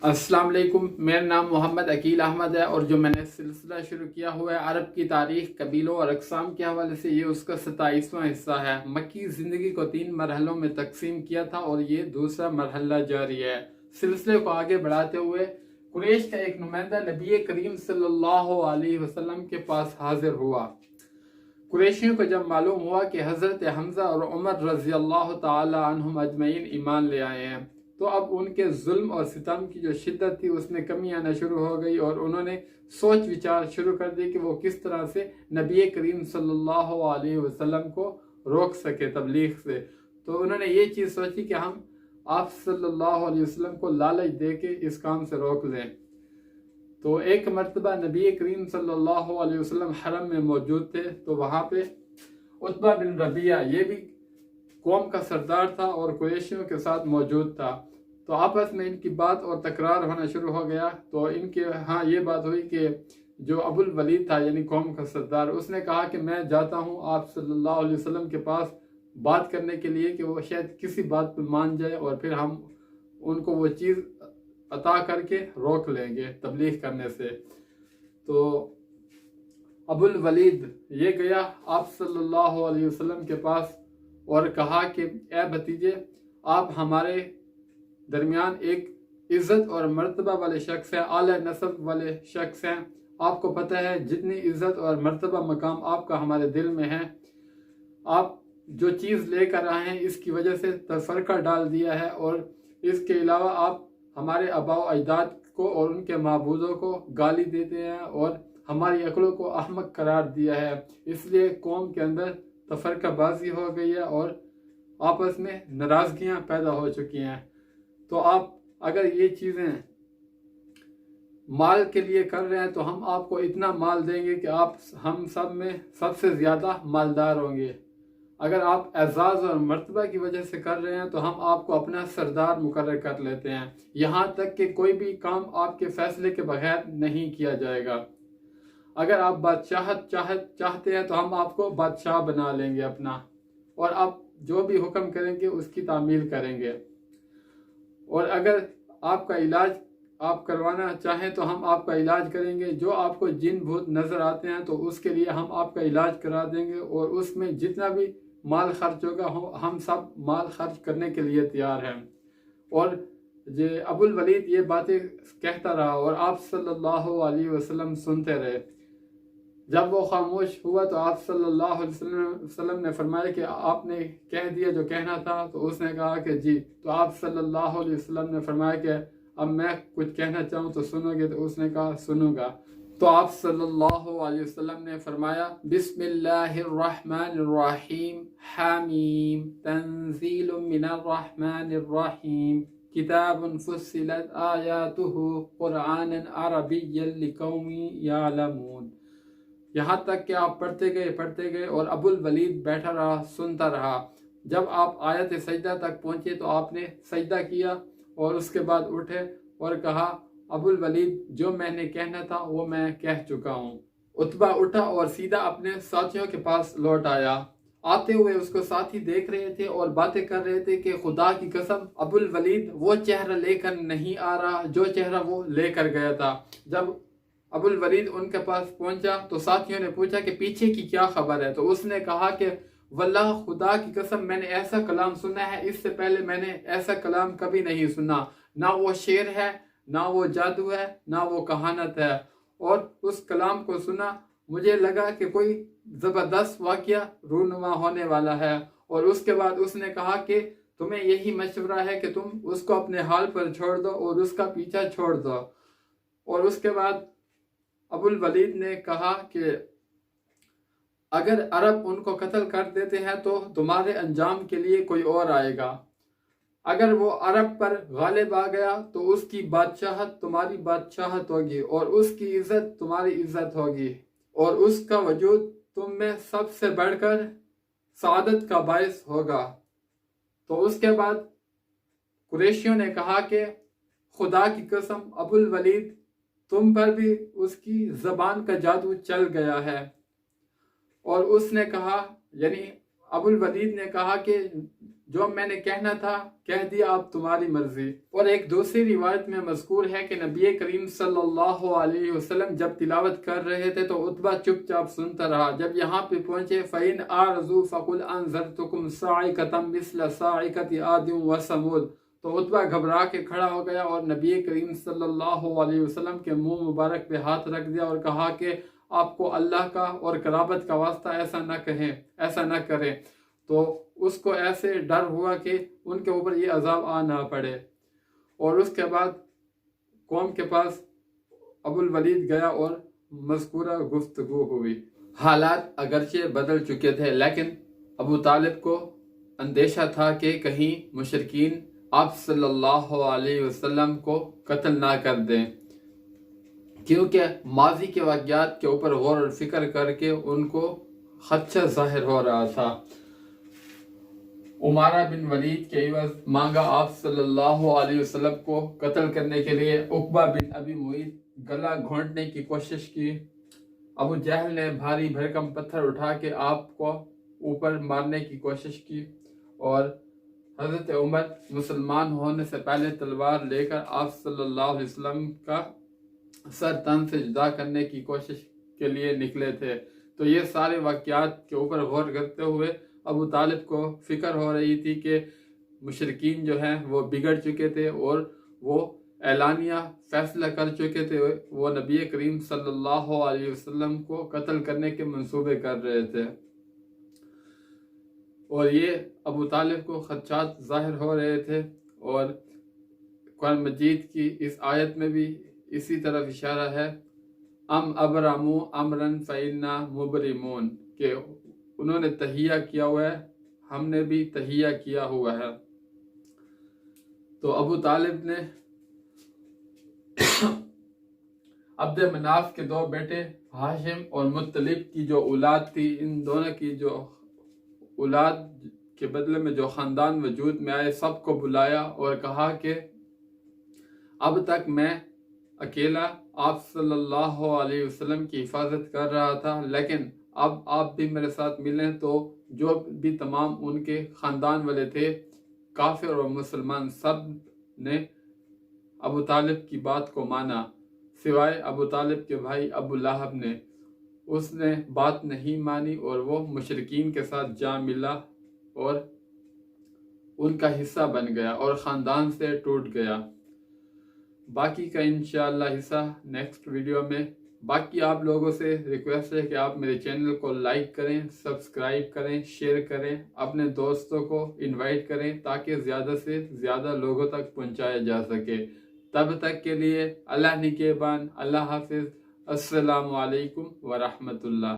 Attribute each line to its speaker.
Speaker 1: अस्सलाम वालेकुम। मेरा नाम मोहम्मद अकील अहमद है और जो मैंने सिलसिला शुरू किया हुआ है अरब की तारीख, कबीलों और अक़साम के हवाले से, ये उसका 27वां हिस्सा है। मक्की ज़िंदगी को 3 मरहलों में तकसीम किया था और ये दूसरा मरहला जारी है। सिलसिले को आगे बढ़ाते हुए कुरैश का एक नुमाइंदा नबी करीम सल्लल्लाहु अलैहि वसल्लम के पास हाजिर हुआ। कुरैशियों को जब मालूम हुआ कि हज़रत हमज़ा और उमर रज़ी अल्लाह ताला अन्हुम अजमईन ईमान ले आए हैं, तो अब उनके जुल्म और सितम की जो शिद्दत थी उसमें कमी आना शुरू हो गई और उन्होंने सोच विचार शुरू कर दी कि वो किस तरह से नबी करीम सल्लल्लाहु अलैहि वसल्लम को रोक सके तबलीग से। तो उन्होंने ये चीज़ सोची कि हम आप सल्लल्लाहु अलैहि वसल्लम को लालच दे के इस काम से रोक लें। तो एक मरतबा नबी करीम सल्लल्लाहु अलैहि वसल्लम हरम में मौजूद थे, तो वहाँ पे उतबा बिन रबिया, ये भी कौम का सरदार था और कुरैशियों के साथ मौजूद था। तो आपस में इनकी बात और तकरार होना शुरू हो गया। तो इनके हाँ ये बात हुई कि जो अबुल वलीद था यानी कौम का सरदार, उसने कहा कि मैं जाता हूँ आप सल्लल्लाहु अलैहि वसल्लम के पास बात करने के लिए कि वो शायद किसी बात पर मान जाए और फिर हम उनको वो चीज़ अता करके रोक लेंगे तबलीग करने से। तो अबुल वलीद ये गया आप सल्लल्लाहु अलैहि वसल्लम के पास और कहा कि ए भतीजे, आप हमारे दरमियान एक इज़्ज़त और मर्तबा वाले शख्स हैं, आला नस्ब वाले शख्स हैं। आपको पता है जितनी इज़्ज़त और मर्तबा मकाम आपका हमारे दिल में है, आप जो चीज़ लेकर आए हैं इसकी वजह से तफरका डाल दिया है और इसके अलावा आप हमारे आबा अजदाद को और उनके माबूदों को गाली देते हैं और हमारी अक्लों को अहमक करार दिया है। इसलिए कौम के अंदर तफरकाबाजी हो गई है और आपस में नाराज़गियाँ पैदा हो चुकी हैं। तो आप अगर ये चीज़ें माल के लिए कर रहे हैं तो हम आपको इतना माल देंगे कि आप हम सब में सबसे ज़्यादा मालदार होंगे। अगर आप एजाज़ और मर्तबा की वजह से कर रहे हैं तो हम आपको अपना सरदार मुकर्रर कर लेते हैं। यहाँ तक कि कोई भी काम आपके फैसले के बगैर नहीं किया जाएगा। अगर आप बादशाहत चाहते हैं तो हम आपको बादशाह बना लेंगे अपना, और आप जो भी हुक्म करेंगे उसकी तामील करेंगे। और अगर आपका इलाज आप करवाना चाहें तो हम आपका इलाज करेंगे। जो आपको जिन भूत नज़र आते हैं तो उसके लिए हम आपका इलाज करा देंगे और उसमें जितना भी माल खर्च होगा हम सब माल खर्च करने के लिए तैयार हैं। और ये अबुल वलीद ये बातें कहता रहा और आप सल्लल्लाहु अलैहि वसल्लम सुनते रहे। जब वो खामोश हुआ तो आप सल्लल्लाहु अलैहि वसल्लम ने फरमाया कि आपने कह दिया जो कहना था। तो उसने कहा कि जी। तो आप सल्लल्लाहु अलैहि वसल्लम ने फरमाया कि अब मैं कुछ कहना चाहूँ तो सुनोगे? तो उसने कहा सुनूंगा। तो आप सल्लल्लाहु अलैहि वसल्लम ने फरमाया बिस्मिल्लाहिर्रहमानिर्रहीम हामीम तंजीलुम मिनर्रहमानिर्रहीम किताबुन फुस्सिलत आयातुहु कुरआनन अरबिय्यन लिकौमिन यअलमून। यहाँ तक कि आप पढ़ते गए और अबुल वलीद बैठा रहा, सुनता रहा। जब आप आयत सजदा तक पहुँचे तो आपने सजदा किया और उसके बाद उठे और कहा अबुल वलीद जो मैंने कहना था वो मैं कह चुका हूँ। उतबा उठा और सीधा अपने साथियों के पास लौट आया। आते हुए उसको साथी देख रहे थे और बातें कर रहे थे कि खुदा की कसम अबुल वलीद वो चेहरा लेकर नहीं आ रहा जो चेहरा वो लेकर गया था। जब अबुल वलीद उनके पास पहुंचा तो साथियों ने पूछा कि पीछे की क्या खबर है। तो उसने कहा कि वल्लाह खुदा की कसम मैंने ऐसा कलाम सुना है, इससे पहले मैंने ऐसा कलाम कभी नहीं सुना। ना वो शेर है, ना वो जादू है, ना वो कहानत है। और उस कलाम को सुना, मुझे लगा कि कोई ज़बरदस्त वाक़या रूनुमा होने वाला है। और उसके बाद उसने कहा कि तुम्हें यही मशवरा है कि तुम उसको अपने हाल पर छोड़ दो और उसका पीछा छोड़ दो। और उसके बाद अबुल वलीद ने कहा कि अगर अरब उनको कत्ल कर देते हैं तो तुम्हारे अंजाम के लिए कोई और आएगा। अगर वो अरब पर गालिब आ गया तो उसकी बादशाहत तुम्हारी बादशाहत होगी और उसकी इज्जत तुम्हारी इज्जत होगी और उसका वजूद तुम में सबसे बढ़कर सादत का बायस होगा। तो उसके बाद कुरैशियों ने कहा कि खुदा की कसम अबुल वलीद तुम पर भी उसकी ज़बान का जादू चल गया है। और उसने कहा यानी अबुल वलीद ने कहा कि جو میں نے کہنا تھا کہہ دیا، اب تمہاری مرضی۔ اور ایک دوسری روایت میں مذکور ہے کہ نبی کریم صلی اللہ علیہ وسلم جب تلاوت کر رہے تھے تو عتبہ چپ چاپ سنتا رہا۔ جب یہاں پہ پہنچے فَإِنْ أَعْرَضُوا فَقُلْ أَنذَرْتُكُمْ صَاعِقَةً مِثْلَ صَاعِقَةِ عَادٍ وَثَمُودَ، تو عتبہ گھبرا کے کھڑا ہو گیا اور نبی کریم صلی اللہ علیہ وسلم کے منہ مبارک پہ ہاتھ رکھ دیا اور کہا کہ آپ کو اللہ کا اور قرابت کا واسطہ ایسا نہ کہیں، ایسا نہ کریں۔ تو اس کو ایسے ڈر ہوا کہ ان کے اوپر یہ عذاب آ نہ پڑے، اور اس کے بعد قوم کے پاس ابو الولید گیا اور مذکورہ گفتگو ہوئی۔ حالات اگرچہ بدل چکے تھے لیکن ابو طالب کو اندیشہ تھا کہ کہیں مشرکین آپ صلی اللہ علیہ وسلم کو قتل نہ کر دیں، کیونکہ ماضی کے واقعات کے اوپر غور و فکر کر کے ان کو خدشہ ظاہر ہو رہا تھا۔ عمارہ بن ولید کے عوض مانگا آپ صلی اللہ علیہ وسلم کو قتل کرنے کے لیے۔ عقبہ بن ابی معیط گلا گھونٹنے کی کوشش کی۔ ابو جہل نے بھاری بھرکم پتھر اٹھا کے آپ کو اوپر مارنے کی کوشش کی، اور حضرت عمر مسلمان ہونے سے پہلے تلوار لے کر آپ صلی اللہ علیہ وسلم کا سر تن سے جدا کرنے کی کوشش کے لیے نکلے تھے۔ تو یہ سارے واقعات کے اوپر غور کرتے ہوئے ابو طالب کو فکر ہو رہی تھی کہ مشرکین جو ہیں وہ بگڑ چکے تھے اور وہ اعلانیہ فیصلہ کر چکے تھے، وہ نبی کریم صلی اللہ علیہ وسلم کو قتل کرنے کے منصوبے کر رہے تھے، اور یہ ابو طالب کو خدشات ظاہر ہو رہے تھے۔ اور قرآن مجید کی اس آیت میں بھی اسی طرف اشارہ ہے، ام ابرموا امرا فإنا مبرمون، کہ انہوں نے تہیہ کیا ہوا ہے، ہم نے بھی تہیہ کیا ہوا ہے۔ تو ابو طالب نے عبد مناف کے دو بیٹے ہاشم اور مطلب کی جو اولاد تھی، ان دونوں کی جو اولاد کے بدلے میں جو خاندان وجود میں آئے، سب کو بلایا اور کہا کہ اب تک میں اکیلا آپ صلی اللہ علیہ وسلم کی حفاظت کر رہا تھا، لیکن اب آپ بھی میرے ساتھ ملیں۔ تو جو بھی تمام ان کے خاندان والے تھے، کافر اور مسلمان، سب نے ابو طالب کی بات کو مانا، سوائے ابو طالب کے بھائی ابو لہب نے۔ اس نے بات نہیں مانی اور وہ مشرکین کے ساتھ جا ملا اور ان کا حصہ بن گیا اور خاندان سے ٹوٹ گیا۔ باقی کا انشاءاللہ حصہ نیکسٹ ویڈیو میں۔ باقی آپ لوگوں سے ریکویسٹ ہے کہ آپ میرے چینل کو لائک کریں، سبسکرائب کریں، شیئر کریں، اپنے دوستوں کو انوائٹ کریں تاکہ زیادہ سے زیادہ لوگوں تک پہنچایا جا سکے۔ تب تک کے لیے اللہ نگہبان، اللہ حافظ، السلام علیکم ورحمۃ اللہ۔